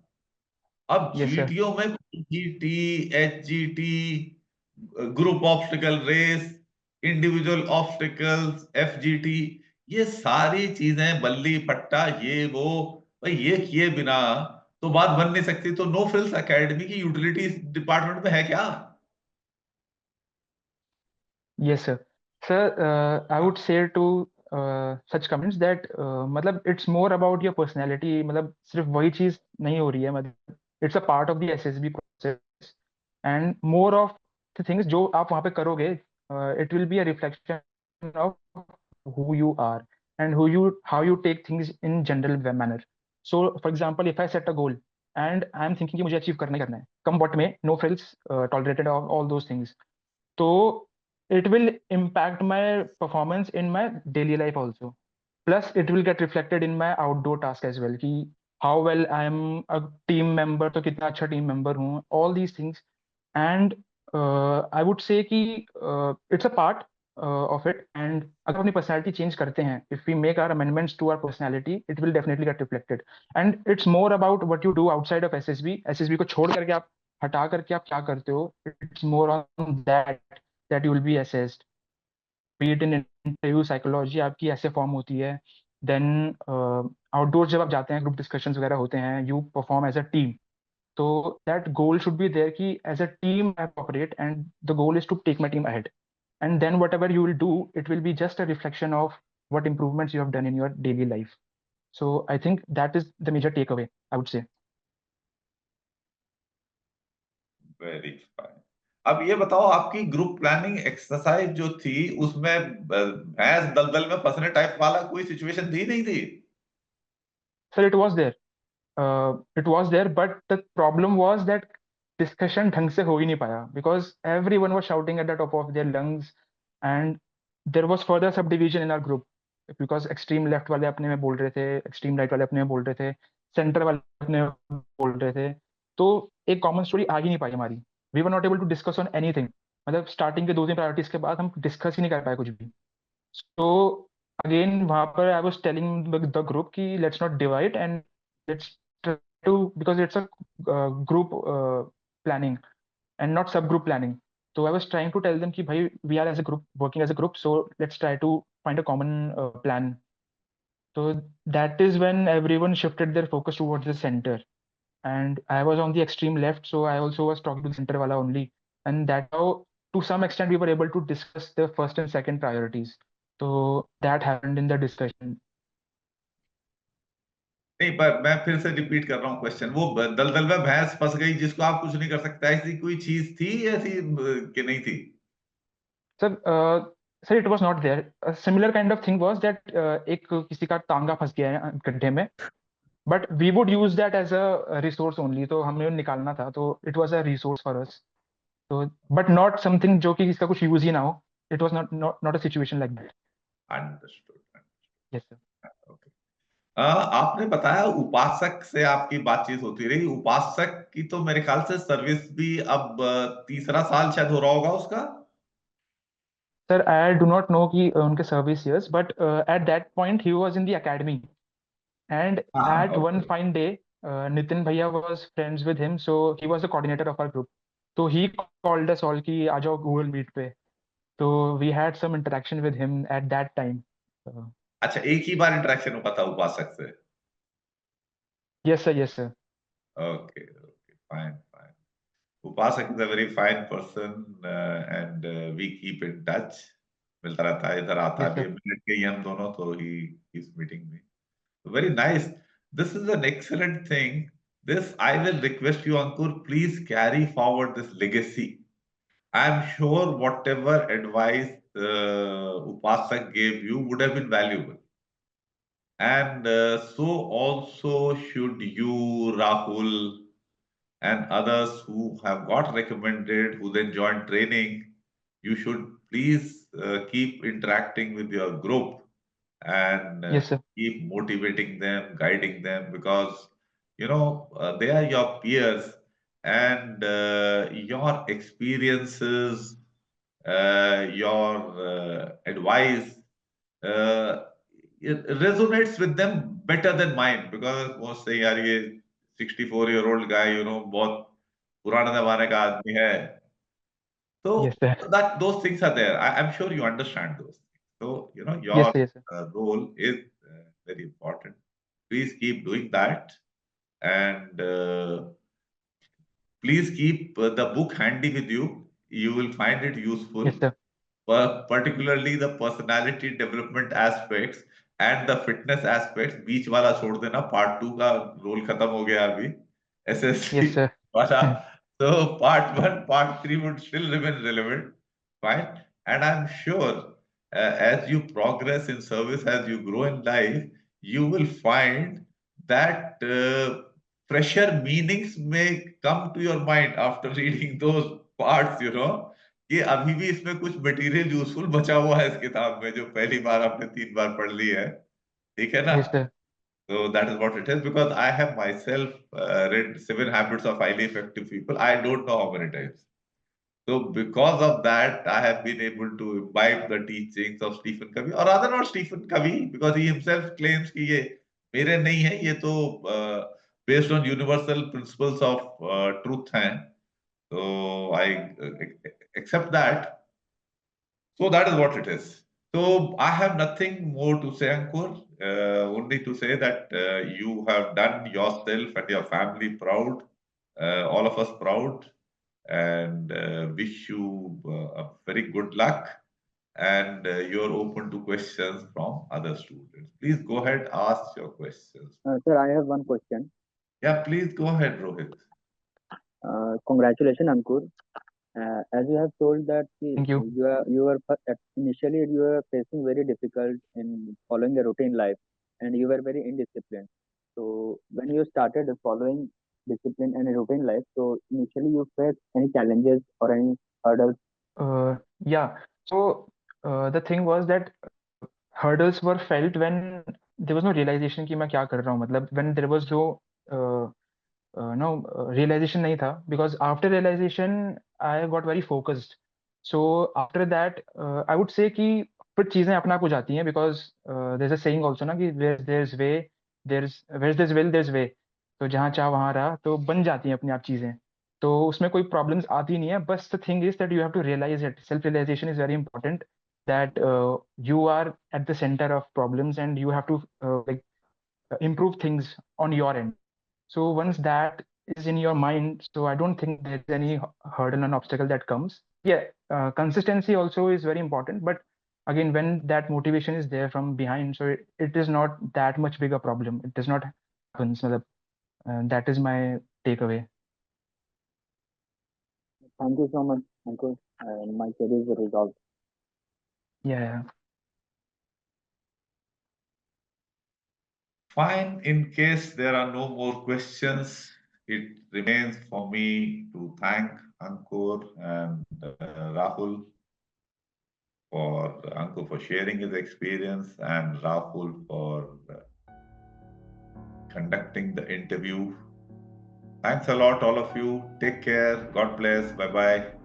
Speaker 3: अब
Speaker 2: Yes, sir.
Speaker 3: जीटीओ में GT, HGT, group obstacle race, individual obstacles, FGT, ये सारी चीजें बल्ली पट्टा ये वो, भाई ये किए बिना तो बात बन नहीं सकती। तो नो फ्रिल्स एकेडमी की यूटिलिटी डिपार्टमेंट में है क्या?
Speaker 2: Yes, sir. Sir, I would say to such comments that मतलब it's more about your personality, मतलब सिर्फ वही चीज नहीं हो रही है, मतलब it's a part of the SSB process and more of the things जो आप वहाँ पे करोगे, it will be a reflection of who you are and how you take things in general manner. So for example, if I set a goal and I'm thinking कि मुझे achieve करना ही करना है, come what may, no frills tolerated, all those things. So it will impact my performance in my daily life also. Plus, it will get reflected in my outdoor task as well. कि how well I am a team member, तो कितना अच्छा team member हूँ. All these things, and I would say कि it's a part of it. And अगर अपनी personality change करते हैं, if we make our amendments to our personality, it will definitely get reflected. And it's more about what you do outside of SSB. SSB को छोड़ करके आप हटा करके आप क्या करते हो. It's more on that you will be assessed. Be it in interview psychology आपकी ऐसे फॉर्म होती है, देन आउटडोर जब आप जाते हैं ग्रुप डिस्कशंस वगैरह होते हैं, you perform as a team. तो that goal should be there कि as a team I operate and the goal is to take my team ahead. And then whatever you will do, it will be just a reflection of what improvements you have done in your daily life. So I think that is the major takeaway, I would say.
Speaker 3: Very fine. अब ये बताओ, आपकी group planning exercise जो थी उसमें भैंस दलदल में फंसने टाइप वाला कोई सिचुएशन थी नहीं थी?
Speaker 2: Sir, it was there, but the problem was that discussion ढंग से हो ही नहीं पाया because everyone was shouting at the top of their lungs, and there was further subdivision in our group because extreme left वाले अपने में बोल रहे थे, extreme right वाले अपने में बोल रहे थे, center वाले अपने में बोल रहे थे. तो एक कॉमन स्टोरी आ ही नहीं पाई हमारी. We were not able to discuss on anything. मतलब स्टार्टिंग के 2-3 प्रायोरिटीज के बाद हम डिस्कस ही नहीं कर पाए कुछ भी. So again, वहां पर I was telling the group कि let's not divide and let's try to, because it's a group planning and not subgroup planning. So I was trying to tell them कि भाई we are as a group working as a group, so let's try to find a common plan. So that is when everyone shifted their focus towards the center, and I was on the extreme left, so I also was talking to the center wala only, and that how to some extent we were able to discuss the first and second priorities. So that happened in the discussion.
Speaker 3: नहीं, पर मैं फिर से repeat कर रहा हूँ question. वो दलदल में भैंस फंस गई जिसको आप कुछ नहीं कर सकता, ऐसी कोई चीज थी ऐसी कि नहीं थी?
Speaker 2: Sir sir it was not there. Similar kind of thing was that एक किसी का टांगा फंस गया है गड्ढे में, but we would use that as a resource only, तो हमें निकालना था, तो it was a resource for us. तो बट नॉट समथिंग जो कि इसका कुछ यूज ही ना हो. It was not a situation like that.
Speaker 3: Understood.
Speaker 2: Yes sir.
Speaker 3: Okay. आपने बताया उपासक से आपकी बातचीत होती रही। उपासक की तो मेरे ख्याल से सर्विस भी अब तीसरा साल शायद हो रहा होगा उसका।
Speaker 2: Sir, I do not know कि उनके service years, but at that point he was in the academy, and at one
Speaker 3: Okay.
Speaker 2: fine day, Nitin Bhaiya was friends with him, so he was the coordinator of our group. So he called us all कि आ जाओ Google Meet पे. So we had some interaction with him at that time. Uh,
Speaker 3: अच्छा, एक ही बार interaction हुआ था उपासक से?
Speaker 2: yes sir, yes sir.
Speaker 3: Okay, okay, fine, fine. Upasak is a very fine person, and we keep in touch. मिलता रहता है, इधर आता है,
Speaker 2: Yes
Speaker 3: अभी
Speaker 2: sir.
Speaker 3: मिल के ही हम दोनों, तो he is meeting me. Very nice. This is an excellent thing. This I will request you, Ankur, please carry forward this legacy. I'm sure whatever advice Upasak gave you would have been valuable. And so also should you, Rahul, and others who have got recommended, who then joined training. You should please keep interacting with your group and
Speaker 2: Yes sir.
Speaker 3: keep motivating them, guiding them, because they are your peers, and your experiences, your advice, uh, it resonates with them better than mine, because वो say यार ये 64-year-old guy, बहुत पुराने जमाने का आदमी है.
Speaker 2: Yes
Speaker 3: So
Speaker 2: sir.
Speaker 3: that those things are there. I'm sure you understand those things. So
Speaker 2: Yes
Speaker 3: your
Speaker 2: sir. Yes sir.
Speaker 3: role is very important. Please keep doing that, and please keep the book handy with you. You will find it
Speaker 2: Yes
Speaker 3: useful,
Speaker 2: sir.
Speaker 3: particularly the personality development aspects and the fitness aspects. बीच वाला छोड़ देना, part 2 का role खत्म हो गया अभी, SSC
Speaker 2: Yes sir.
Speaker 3: वाला. So part 1, part 3 would still remain relevant. Fine. And I'm sure as you progress in service, as you grow in life, you will find that fresher meanings may come to your mind after reading those parts. कि अभी भी इसमें कुछ material useful बचा हुआ है इस किताब में, जो पहली बार आपने 3 बार पढ़ ली है. ठीक है ना?
Speaker 2: Yes sir.
Speaker 3: So that is what it is, because I have myself read 7 Habits of Highly Effective People. I don't know how many times. So because of that, I have been able to imbibe the teachings of Stephen Covey, or rather not Stephen Covey, because he himself claims कि ये मेरे नहीं है, ये तो based on universal principles of truth हैं. So I accept that. So that is what it is. So I have nothing more to say, Ankur. Only to say that you have done yourself and your family proud, all of us proud, and wish you a very good luck. And you're open to questions from other students. Please go ahead, ask your questions.
Speaker 4: Sir, I have one question.
Speaker 3: Yeah, please go ahead, Rohit.
Speaker 4: Congratulations, Ankur. As you have told that
Speaker 2: Thank you.
Speaker 4: initially you were facing very difficult in following a routine life, and you were very indisciplined. So when you started following discipline and a routine life, so initially you faced any challenges or any hurdles?
Speaker 2: Yeah. So the thing was that hurdles were felt when there was no realization कि मैं क्या कर रहा हूँ, मतलब when there was no uh, no realization नहीं था, because after realization I got very focused. So after that I would say कि फिर चीजें अपने आप हो जाती हैं, because there's a saying also ना कि where's there's will there's way. तो जहाँ चाह वहाँ रहा, तो बन जाती हैं अपने आप चीजें. तो उसमें कोई प्रॉब्लम्स आती नहीं है, बस the thing is that you have to realize it. Self realization is very important, that you are at the center of problems and you have to improve things on your end. So once that is in your mind, so I don't think there's any hurdle and obstacle that comes. Yeah, consistency also is very important, but again, when that motivation is there from behind, so it is not that much big a problem. It does not happen. So that is my takeaway.
Speaker 4: Thank you so much, Ankur. My query is resolved.
Speaker 2: Yeah.
Speaker 3: Fine. In case there are no more questions, it remains for me to thank Ankur and Rahul for Ankur for sharing his experience and Rahul for conducting the interview. Thanks a lot, all of you. Take care. God bless. Bye bye.